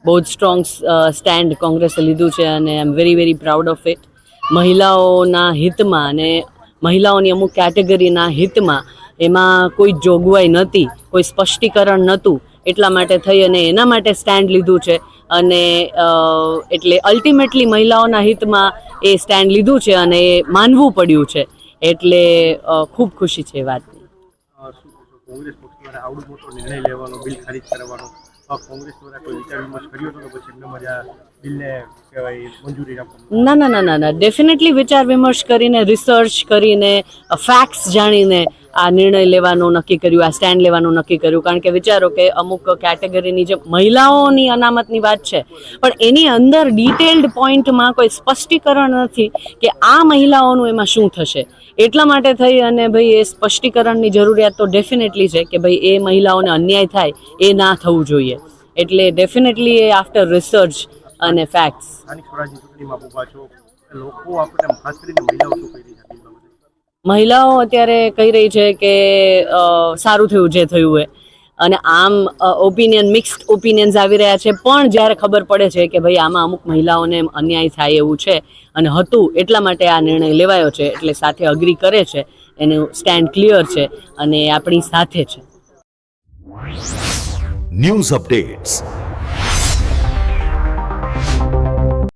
બહુ જ strong stand કોંગ્રેસે લીધું છે અને I am very proud of it. મહિલાઓના હિતમાં અને મહિલાઓની અમુક કેટેગરીના હિતમાં એમાં કોઈ જોગવાઈ નહોતી, કોઈ સ્પષ્ટીકરણ નહોતું, એટલા માટે થઈ અને એના માટે સ્ટેન્ડ લીધું છે. અને એટલે અલ્ટિમેટલી મહિલાઓના હિતમાં એ સ્ટેન્ડ લીધું છે અને એ માનવું પડ્યું છે, એટલે ખૂબ ખુશી છે એ વાતની. કોંગ્રેસ પક્ષ દ્વારા આવડો મોટો નિર્ણય લેવાનો, બિલ ખારિજ કરવાનો, કોંગ્રેસ દ્વારા કોઈ વિચાર વિમર્શ કર્યો હતો કે પછી એમને આ બિલને કહેવાય મંજૂરી આપવામાં? ના, ડેફિનેટલી વિચાર વિમર્શ કરીને, રિસર્ચ કરીને, ફેક્ટ્સ જાણીને આ નિર્ણય લેવાનું નક્કી કર્યું, આ સ્ટેન્ડ લેવાનું નક્કી કર્યું. કારણ કે વિચારો કે અમુક કેટેગરીની જે મહિલાઓની અનામતની વાત છે, પણ એની અંદર ડિટેલ્ડ પોઈન્ટમાં કોઈ સ્પષ્ટીકરણ નથી કે આ મહિલાઓનું એમાં શું થશે. એટલા માટે થઈ અને ભાઈ એ સ્પષ્ટીકરણની જરૂરિયાત તો ડેફિનેટલી છે કે ભાઈ એ મહિલાઓને અન્યાય થાય એ ના થવું જોઈએ. એટલે ડેફિનેટલી એ આફ્ટર રિસર્ચ અને ફેક્ટ્સ. સ્થાનિક સ્વરાજની ચૂંટણીમાં ઉભા છો, લોકો આપણે ખાસ કરીને મહિલાઓ શું કહી રહી છે? મહિલાઓ અત્યારે કહી રહી છે કે સારું થયું જે થયું હોય, અને આમ મિક્સ્ડ ઓપિનિયન્સ આવી રહ્યા છે. પણ જ્યારે ખબર પડે છે કે ભાઈ આમાં અમુક મહિલાઓને અન્યાય થાય એવું છે અને હતું, એટલા માટે આ નિર્ણય લેવાયો છે, એટલે સાથે અગ્રી કરે છે, એનું સ્ટેન્ડ ક્લિયર છે અને આપણી સાથે છે. News updates